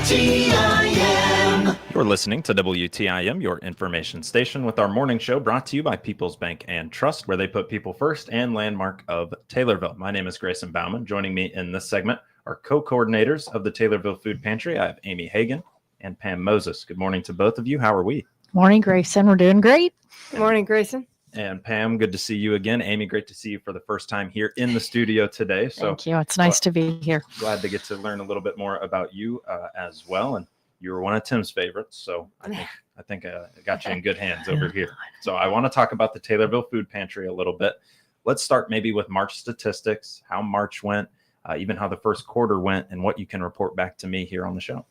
WTIM. You're listening to WTIM, your information station, with our morning show brought to you by People's Bank and Trust, where they put people first, and Landmark of Taylorville. My name is Grayson Bauman. Joining me in this segment are co-coordinators of the Taylorville Food Pantry. I have Amy Hagan and Pam Moses. Good morning to both of you. How are we? Morning, Grayson. We're doing great. Good morning, Grayson. And Pam, good to see you again. Amy, great to see you for the first time here in the studio today. So thank you. It's nice to be here. Glad to get to learn a little bit more about you as well. And you were one of Tim's favorites, so I think I got you in good hands over here. So I want to talk about the Taylorville Food Pantry a little bit. Let's start maybe with March statistics, how March went, even how the first quarter went, and what you can report back to me here on the show.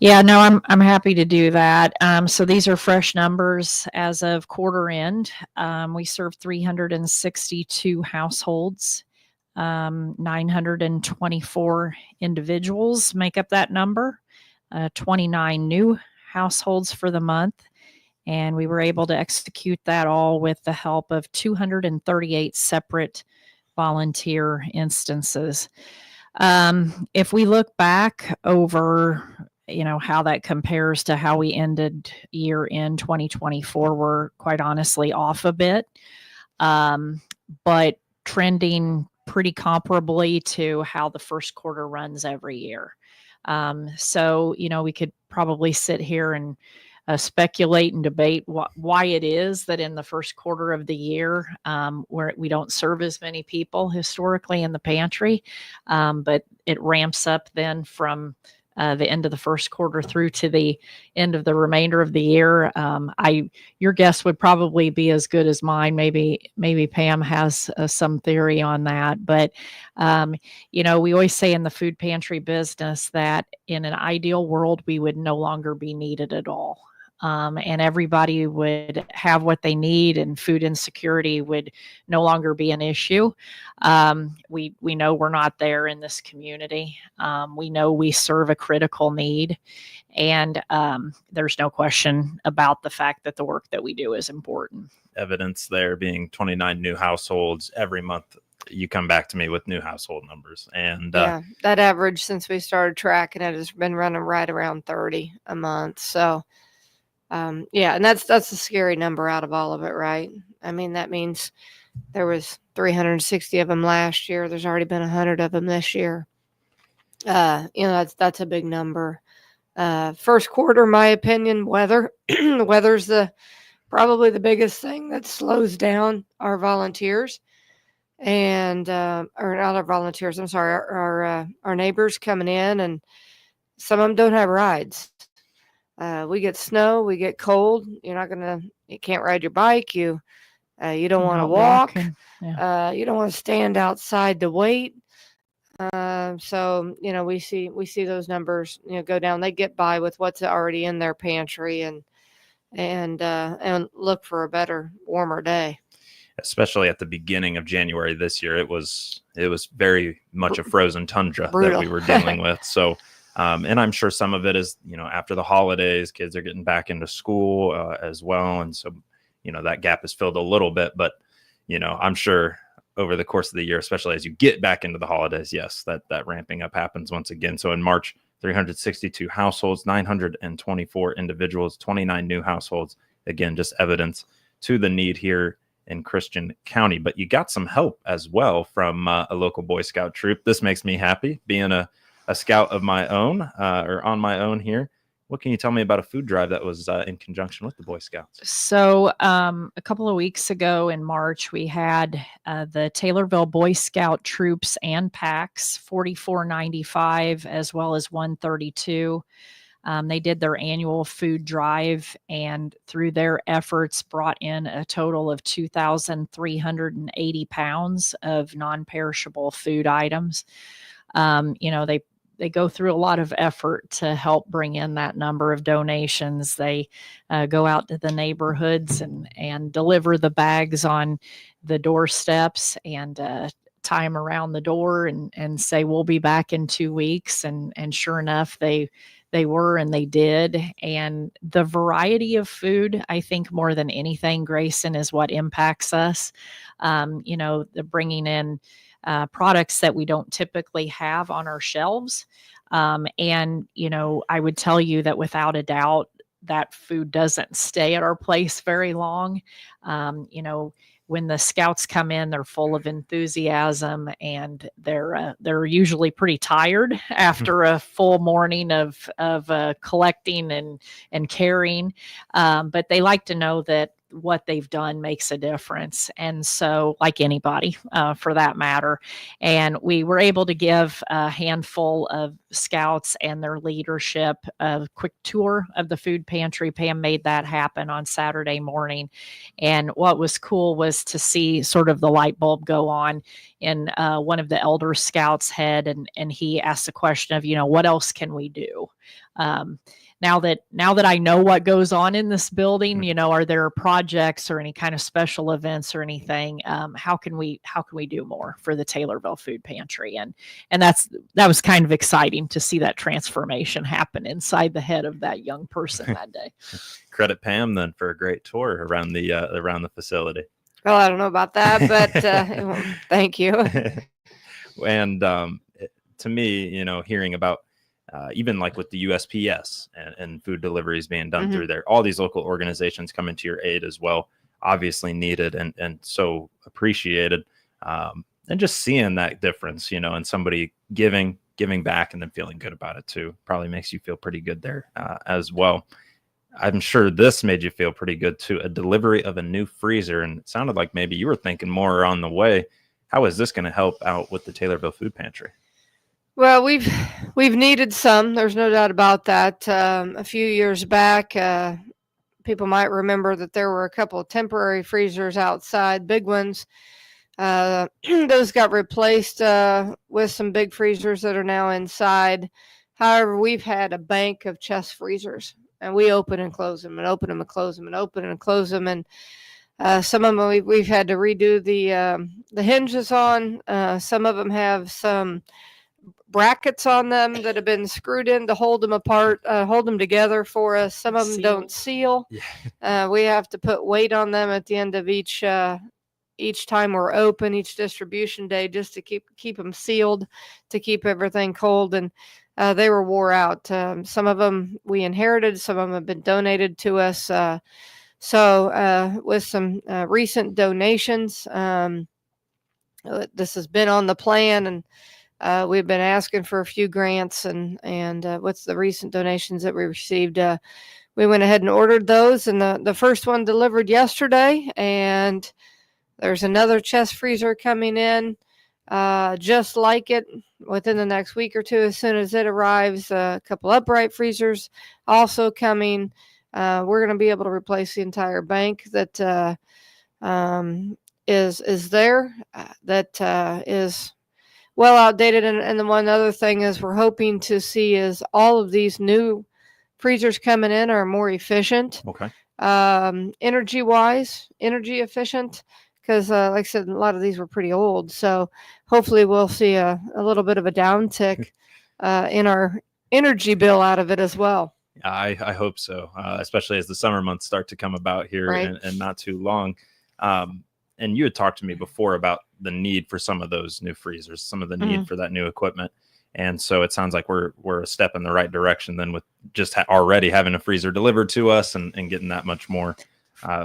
Yeah, no, I'm happy to do that. So these are fresh numbers as of quarter end. We served 362 households. 924 individuals make up that number. 29 new households for the month. And we were able to execute that all with the help of 238 separate volunteer instances. If we look back over how that compares to how we ended year in 2024, we're quite honestly off a bit, but trending pretty comparably to how the first quarter runs every year. So we could probably sit here and speculate and debate why it is that in the first quarter of the year, where we don't serve as many people historically in the pantry, but it ramps up then from the end of the first quarter through to the end of the remainder of the year. Your guess would probably be as good as mine. Maybe Pam has some theory on that, but we always say in the food pantry business that in an ideal world, we would no longer be needed at all. And everybody would have what they need, and food insecurity would no longer be an issue. We know we're not there in this community. We know we serve a critical need, and there's no question about the fact that the work that we do is important. Evidence there being 29 new households every month. You come back to me with new household numbers, and that average since we started tracking it has been running right around 30 a month. So. And that's the scary number out of all of it, right? I mean, that means there was 360 of them last year. There's already been 100 of them this year. That's a big number. First quarter, my opinion, weather. The weather's probably the biggest thing that slows down our volunteers, and or not our volunteers. I'm sorry, our neighbors coming in, and some of them don't have rides. We get snow, we get cold. You can't ride your bike. You don't want to walk. You don't want to stand outside to wait. So we see those numbers, go down. They get by with what's already in their pantry and look for a better, warmer day. Especially at the beginning of January this year, it was very much a frozen tundra Brutal. That we were dealing with. So. And I'm sure some of it is, after the holidays, kids are getting back into school as well. And so, that gap is filled a little bit. But, I'm sure over the course of the year, especially as you get back into the holidays, yes, that ramping up happens once again. So in March, 362 households, 924 individuals, 29 new households. Again, just evidence to the need here in Christian County. But you got some help as well from a local Boy Scout troop. This makes me happy being a scout of my own or on my own here. What can you tell me about a food drive that was in conjunction with the Boy Scouts? So a couple of weeks ago in March, we had the Taylorville Boy Scout troops and packs, 4495 as well as 132. They did their annual food drive, and through their efforts brought in a total of 2,380 pounds of non-perishable food items. They go through a lot of effort to help bring in that number of donations. They go out to the neighborhoods and deliver the bags on the doorsteps and tie them around the door and say, we'll be back in 2 weeks. And sure enough, they they were and they did. And the variety of food, I think more than anything, Grayson, is what impacts us. The bringing in products that we don't typically have on our shelves. I would tell you that without a doubt, that food doesn't stay at our place very long. When the scouts come in, they're full of enthusiasm, and they're usually pretty tired after a full morning of collecting and carrying. But they like to know that what they've done makes a difference. And so, like anybody, for that matter. And we were able to give a handful of scouts and their leadership a quick tour of the food pantry. Pam made that happen on Saturday morning. And what was cool was to see sort of the light bulb go on in one of the elder scouts' head. And he asked the question of, what else can we do? Now that I know what goes on in this building, are there projects or any kind of special events or anything? How can we do more for the Taylorville Food Pantry? And that was kind of exciting to see that transformation happen inside the head of that young person that day. Credit Pam then for a great tour around the facility. Well, I don't know about that, but thank you. And to me, hearing about even like with the USPS and food deliveries being done through there, all these local organizations coming to your aid as well, obviously needed and so appreciated. And just seeing that difference, and somebody giving back and then feeling good about it too, probably makes you feel pretty good there as well. I'm sure this made you feel pretty good too. A delivery of a new freezer, and it sounded like maybe you were thinking more on the way. How is this going to help out with the Taylorville Food Pantry? Well, we've needed some. There's no doubt about that. A few years back, people might remember that there were a couple of temporary freezers outside, big ones. Those got replaced with some big freezers that are now inside. However, we've had a bank of chest freezers, and we open and close them and open them and close them and open and close them. And some of them we've had to redo the hinges on. Some of them have some brackets on them that have been screwed in to hold them apart, hold them together for us. Some of them don't seal. Yeah. We have to put weight on them at the end of each time we're open, each distribution day, just to keep them sealed, to keep everything cold. And they were wore out. Some of them we inherited, some of them have been donated to us. So with some recent donations, this has been on the plan, and we've been asking for a few grants, and with the recent donations that we received, we went ahead and ordered those, and the first one delivered yesterday, and there's another chest freezer coming in just like it within the next week or two. As soon as it arrives, a couple upright freezers also coming. We're going to be able to replace the entire bank that is there, that is well outdated. And the one other thing is we're hoping to see is all of these new freezers coming in are more efficient. Okay. Energy efficient, because like I said, a lot of these were pretty old. So hopefully we'll see a little bit of a downtick in our energy bill out of it as well. I hope so, especially as the summer months start to come about here, right, and not too long. And you had talked to me before about the need for some of those new freezers, some of the need for that new equipment. And so it sounds like we're a step in the right direction then with just already having a freezer delivered to us and getting that much more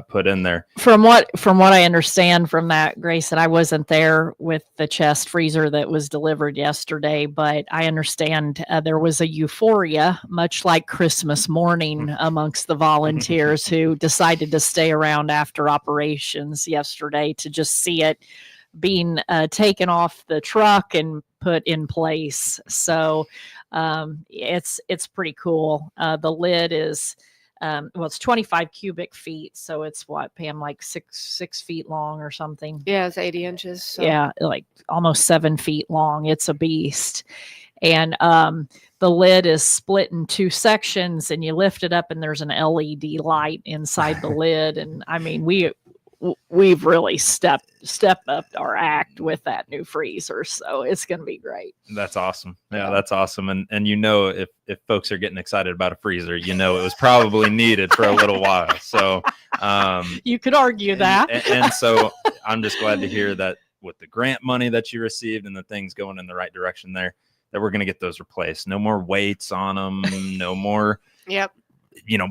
put in there. From what I understand from that, Grayson, I wasn't there with the chest freezer that was delivered yesterday, but I understand there was a euphoria, much like Christmas morning, amongst the volunteers who decided to stay around after operations yesterday to just see it being taken off the truck and put in place. So it's pretty cool. The lid is it's 25 cubic feet, so it's what, Pam, like six feet long or something? Yeah, it's 80 inches. So. Yeah, like almost 7 feet long. It's a beast. And the lid is split in two sections, and you lift it up and there's an LED light inside the lid. And I mean, we we've really stepped up our act with that new freezer. So it's going to be great. That's awesome. Yeah, that's awesome. And if folks are getting excited about a freezer, it was probably needed for a little while. So you could argue that. And so I'm just glad to hear that with the grant money that you received and the things going in the right direction there, that we're going to get those replaced. No more weights on them, no more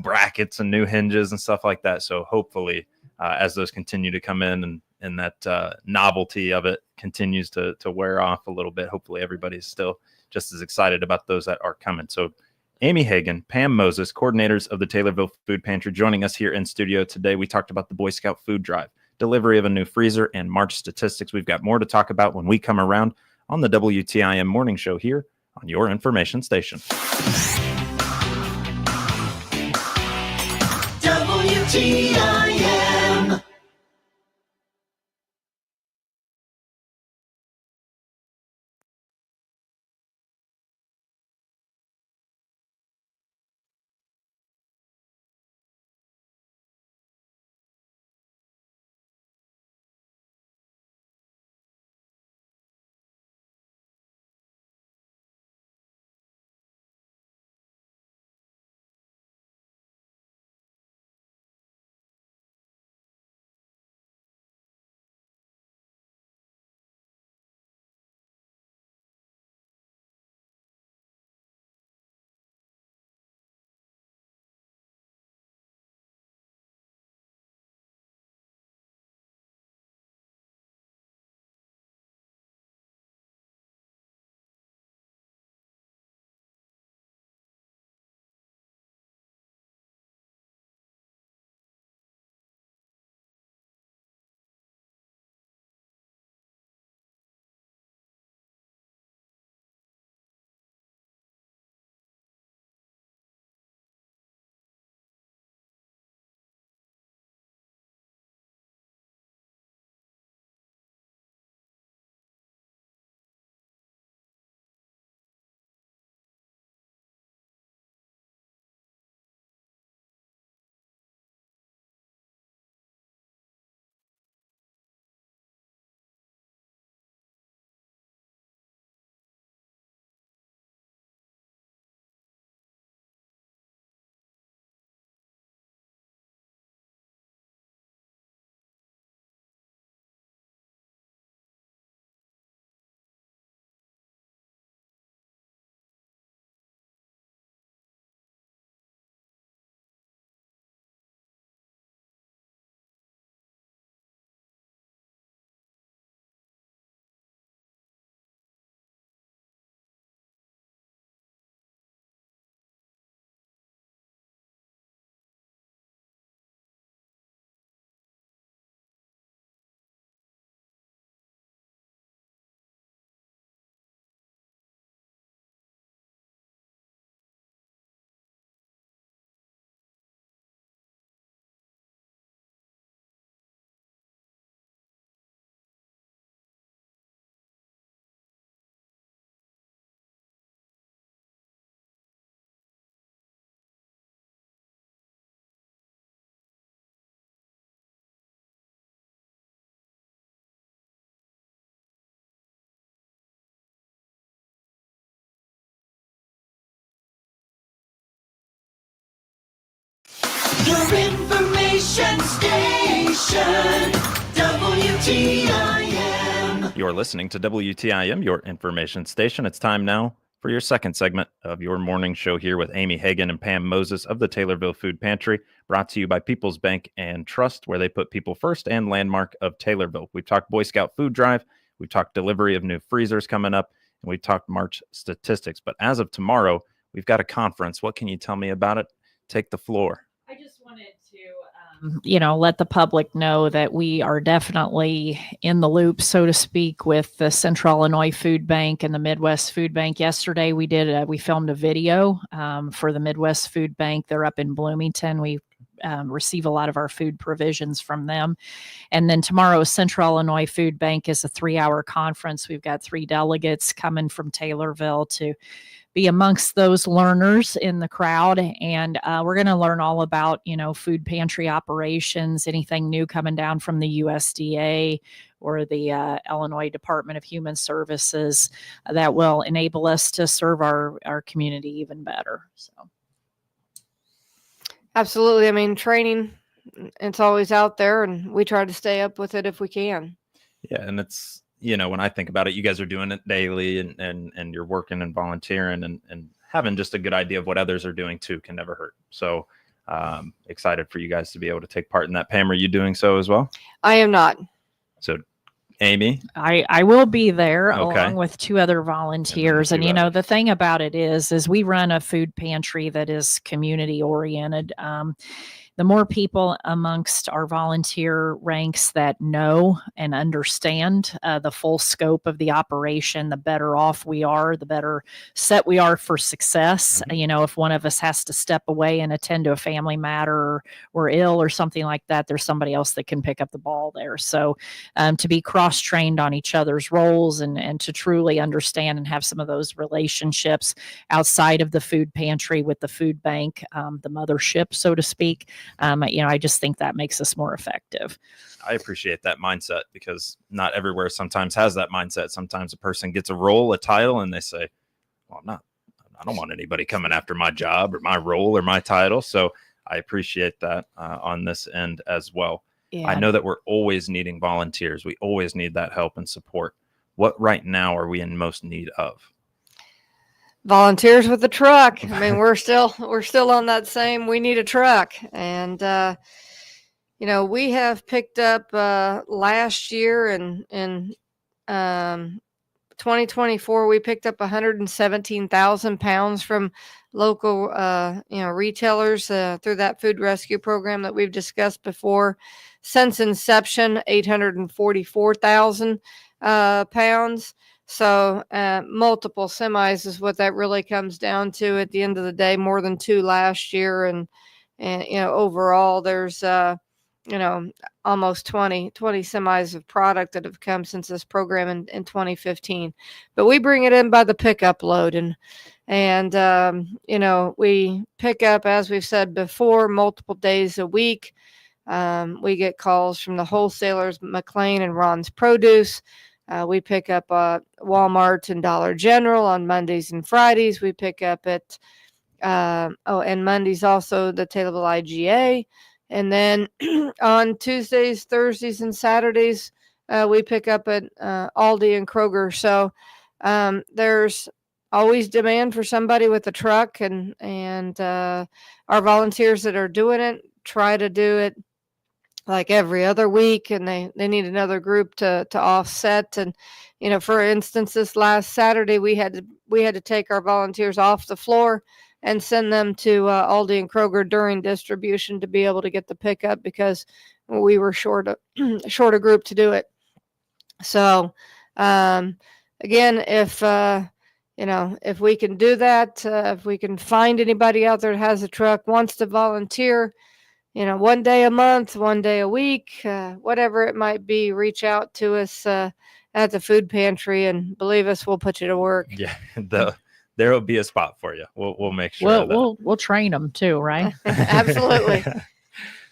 brackets and new hinges and stuff like that. So hopefully as those continue to come in and that novelty of it continues to wear off a little bit, hopefully everybody's still just as excited about those that are coming. So Amy Hagan, Pam Moses, coordinators of the Taylorville Food Pantry, joining us here in studio today. We talked about the Boy Scout food drive, delivery of a new freezer, and March statistics. We've got more to talk about when we come around on the WTIM morning show here on your information station. WTIM. Your information station, WTIM. You're listening to WTIM, your information station. It's time now for your second segment of your morning show here with Amy Hagan and Pam Moses of the Taylorville Food Pantry, brought to you by People's Bank and Trust, where they put people first, and Landmark of Taylorville. We've talked Boy Scout food drive, we've talked delivery of new freezers coming up, and we've talked March statistics. But as of tomorrow, we've got a conference. What can you tell me about it? Take the floor. I just wanted to, let the public know that we are definitely in the loop, so to speak, with the Central Illinois Food Bank and the Midwest Food Bank. Yesterday, we filmed a video for the Midwest Food Bank. They're up in Bloomington. We receive a lot of our food provisions from them. And then tomorrow, Central Illinois Food Bank is a 3-hour conference. We've got 3 delegates coming from Taylorville to be amongst those learners in the crowd. And we're going to learn all about, food pantry operations, anything new coming down from the USDA or the Illinois Department of Human Services that will enable us to serve our community even better. So, absolutely. I mean, training, it's always out there, and we try to stay up with it if we can. Yeah, and it's, when I think about it, you guys are doing it daily, and you're working and volunteering, and having just a good idea of what others are doing too can never hurt. So excited for you guys to be able to take part in that. Pam, are you doing so as well? I am not. So Amy? I will be there Okay. along with 2 other volunteers. And, the thing about it is we run a food pantry that is community oriented. The more people amongst our volunteer ranks that know and understand the full scope of the operation, the better off we are, the better set we are for success. Mm-hmm. If one of us has to step away and attend to a family matter, or we're ill or something like that, there's somebody else that can pick up the ball there. So to be cross-trained on each other's roles and to truly understand and have some of those relationships outside of the food pantry with the food bank, the mothership, so to speak, I just think that makes us more effective. I appreciate that mindset, because not everywhere sometimes has that mindset. Sometimes a person gets a role, a title, and they say, well, I don't want anybody coming after my job or my role or my title. So I appreciate that on this end as well. Yeah. I know that we're always needing volunteers. We always need that help and support. What right now are we in most need of? Volunteers with the truck. I mean, we're still on that same, we need a truck. And we have picked up last year in 2024, we picked up 117,000 pounds from local retailers through that food rescue program that we've discussed before. Since inception, 844,000 pounds. So multiple semis is what that really comes down to at the end of the day, more than 2 last year. And overall there's, almost 20 semis of product that have come since this program in 2015, but we bring it in by the pickup load. And we pick up, as we've said before, multiple days a week. We get calls from the wholesalers, McLean and Ron's Produce. We pick up Walmart and Dollar General on Mondays and Fridays. We pick up at, and Mondays also the Taylorville IGA. And then on Tuesdays, Thursdays, and Saturdays, we pick up at Aldi and Kroger. So there's always demand for somebody with a truck, and our volunteers that are doing it try to do it like every other week, and they need another group to offset. And for instance, this last Saturday we had to take our volunteers off the floor and send them to Aldi and Kroger during distribution to be able to get the pickup, because we were short a group to do it. So again, if we can do that, if we can find anybody out there that has a truck, wants to volunteer, 1 day a month, 1 day a week, whatever it might be, reach out to us at the food pantry, and believe us, we'll put you to work. Yeah, there will be a spot for you. We'll make sure. We'll train them too, right? Absolutely.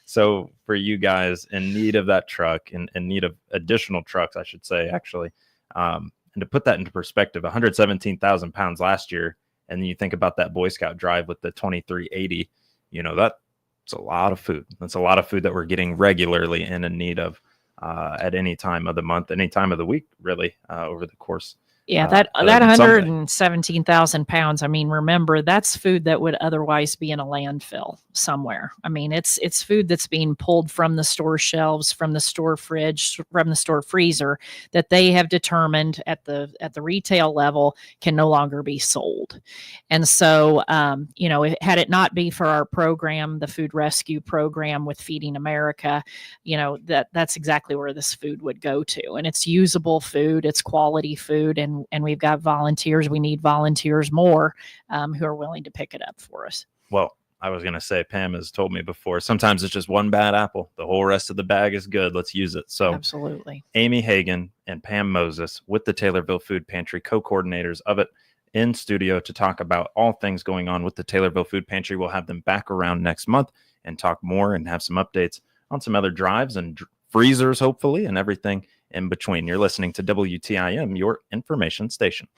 So for you guys in need of that truck, and in need of additional trucks, I should say, actually, and to put that into perspective, 117,000 pounds last year, and then you think about that Boy Scout drive with the 2380, that's a lot of food. That's a lot of food that we're getting regularly and in need of at any time of the month, any time of the week, really, over the course. Yeah, that 117,000 pounds. I mean, remember, that's food that would otherwise be in a landfill somewhere. I mean, it's food that's being pulled from the store shelves, from the store fridge, from the store freezer, that they have determined at the retail level can no longer be sold. And so, had it not be for our program, the food rescue program with Feeding America, that's exactly where this food would go to. And it's usable food, it's quality food, and we've got volunteers. We need volunteers more who are willing to pick it up for us. Well, I was going to say, Pam has told me before, sometimes it's just one bad apple. The whole rest of the bag is good. Let's use it. So Absolutely. Amy Hagan and Pam Moses with the Taylorville Food Pantry, co-coordinators of it, in studio to talk about all things going on with the Taylorville Food Pantry. We'll have them back around next month and talk more and have some updates on some other drives and freezers, hopefully, and everything in between. You're listening to WTIM, your information station.